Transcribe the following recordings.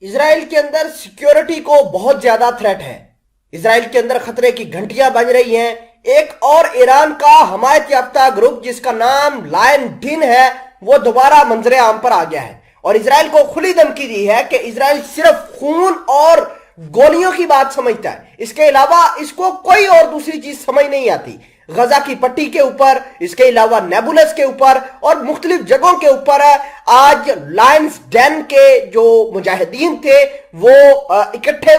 اسرائیل کے اندر سیکیورٹی کو بہت زیادہ تھریٹ ہے۔ اسرائیل کے اندر خطرے کی گھنٹیاں بج رہی ہیں۔ ایک اور ایران کا حمایت یافتہ گروپ جس کا نام لائن ڈن ہے وہ دوبارہ منظر عام پر آ گیا ہے اور اسرائیل کو کھلی دھمکی دی ہے کہ اسرائیل صرف خون اور گولیوں کی بات سمجھتا ہے، اس کے علاوہ اس کو کوئی اور دوسری چیز سمجھ نہیں آتی۔ غزہ کی پٹی کے اوپر، اس کے علاوہ نیبولس کے اوپر اور مختلف جگہوں کے اوپر آج لائنز ڈین کے جو مجاہدین تھے وہ اکٹھے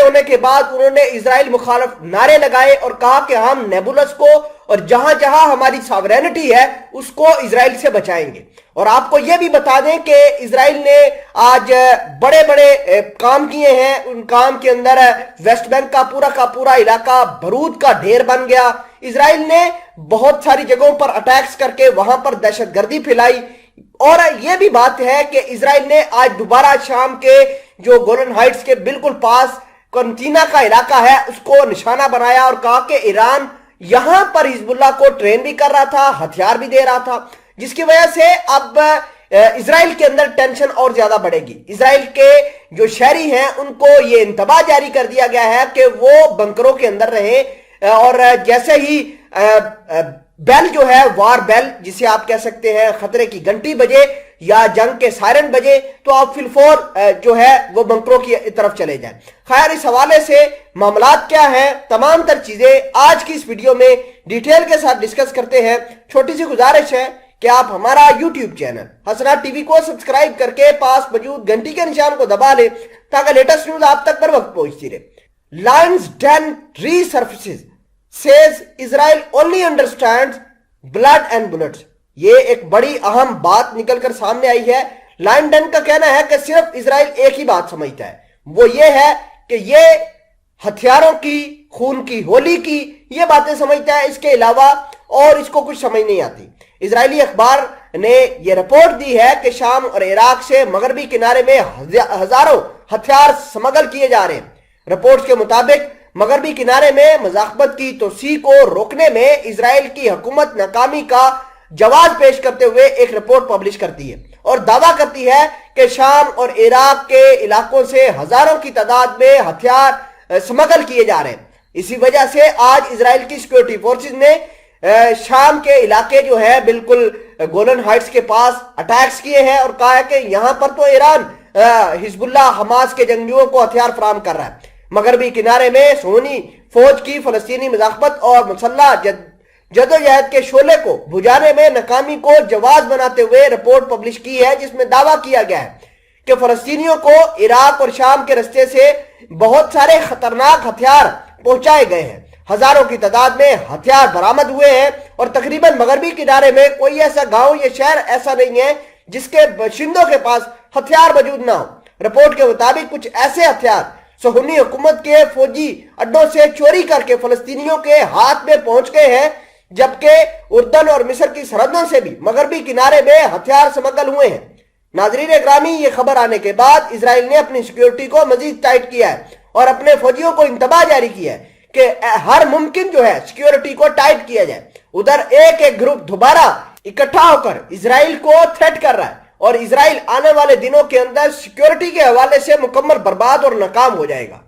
ہونے کے بعد انہوں نے اسرائیل مخالف نعرے لگائے اور کہا کہ ہم نیبولس کو اور جہاں جہاں ہماری ساورینٹی ہے اس کو اسرائیل سے بچائیں گے۔ اور آپ کو یہ بھی بتا دیں کہ اسرائیل نے آج بڑے بڑے کام کیے ہیں۔ ان کام کے اندر ویسٹ بینک کا پورا علاقہ بارود کا ڈھیر بن گیا۔ اسرائیل نے بہت ساری جگہوں پر اٹیکس کر کے وہاں پر دہشت گردی پھیلائی۔ اور یہ بھی بات ہے کہ اسرائیل نے آج دوبارہ شام کے جو گولن ہائٹس کے بالکل پاس کنتینا کا علاقہ ہے اس کو نشانہ بنایا اور کہا کہ ایران یہاں پر حزب اللہ کو ٹرین بھی کر رہا تھا، ہتھیار بھی دے رہا تھا، جس کی وجہ سے اب اسرائیل کے اندر ٹینشن اور زیادہ بڑھے گی۔ اسرائیل کے جو شہری ہیں ان کو یہ انتباہ جاری کر دیا گیا ہے کہ وہ بنکروں کے اندر رہیں اور جیسے ہی بیل جو ہے وار بیل جسے آپ کہہ سکتے ہیں خطرے کی گھنٹی بجے یا جنگ کے سائرن بجے تو آپ فی الفور جو ہے وہ بنکروں کی طرف چلے جائیں۔ خیر، اس حوالے سے معاملات کیا ہیں، تمام تر چیزیں آج کی اس ویڈیو میں ڈیٹیل کے ساتھ ڈسکس کرتے ہیں۔ چھوٹی سی گزارش ہے کہ آپ ہمارا یوٹیوب چینل حسنات ٹی وی کو سبسکرائب کر کے پاس موجود گھنٹی کے نشان کو دبا لیں تاکہ لیٹسٹ نیوز آپ تک بر وقت پہنچتی رہے۔ Lines Dean ریسرفیسز says Israel only understands blood and bullets۔ یہ ایک بڑی اہم بات نکل کر سامنے آئی ہے۔ لائن ڈن کا کہنا ہے کہ صرف اسرائیل ایک ہی بات سمجھتا ہے، وہ یہ ہے کہ یہ ہتھیاروں کی، خون کی ہولی کی یہ باتیں سمجھتا ہے، اس کے علاوہ اور اس کو کچھ سمجھ نہیں آتی۔ اسرائیلی اخبار نے یہ رپورٹ دی ہے کہ شام اور عراق سے مغربی کنارے میں ہزاروں ہتھیار سمگل کیے جا رہے ہیں۔ رپورٹس کے مطابق مغربی کنارے میں مزاحمت کی توسیع کو روکنے میں اسرائیل کی حکومت ناکامی کا جواز پیش کرتے ہوئے ایک رپورٹ پبلش کرتی ہے اور دعویٰ کرتی ہے کہ شام اور عراق کے علاقوں سے ہزاروں کی تعداد میں ہتھیار سمگل کیے جا رہے ہیں۔ اسی وجہ سے آج اسرائیل کی سیکورٹی فورسز نے شام کے علاقے جو ہے بالکل گولن ہائٹس کے پاس اٹیکس کیے ہیں اور کہا ہے کہ یہاں پر تو ایران حزب اللہ حماس کے جنگجوؤں کو ہتھیار فراہم کر رہا ہے۔ مغربی کنارے میں سونی فوج کی فلسطینی مزاحمت اور مسلح جدوجہد کے شعلے کو بجھانے میں ناکامی کو جواز بناتے ہوئے رپورٹ پبلش کی ہے، جس میں دعویٰ کیا گیا ہے کہ فلسطینیوں کو عراق اور شام کے رستے سے بہت سارے خطرناک ہتھیار پہنچائے گئے ہیں۔ ہزاروں کی تعداد میں ہتھیار برآمد ہوئے ہیں اور تقریباً مغربی کنارے میں کوئی ایسا گاؤں یا شہر ایسا نہیں ہے جس کے باشندوں کے پاس ہتھیار موجود نہ ہو۔ رپورٹ کے مطابق کچھ ایسے ہتھیار صہیونی حکومت کے فوجی اڈوں سے چوری کر کے فلسطینیوں کے ہاتھ میں پہنچ گئے ہیں، جبکہ اردن اور مصر کی سرحدوں سے بھی مغربی کنارے میں ہتھیار سمگل ہوئے ہیں۔ ناظرین اکرامی، یہ خبر آنے کے بعد اسرائیل نے اپنی سیکیورٹی کو مزید ٹائٹ کیا ہے اور اپنے فوجیوں کو انتباہ جاری کیا ہے کہ ہر ممکن جو ہے سیکیورٹی کو ٹائٹ کیا جائے۔ ادھر ایک گروپ دوبارہ اکٹھا ہو کر اسرائیل کو تھریٹ کر رہا ہے اور اسرائیل آنے والے دنوں کے اندر سیکیورٹی کے حوالے سے مکمل برباد اور ناکام ہو جائے گا۔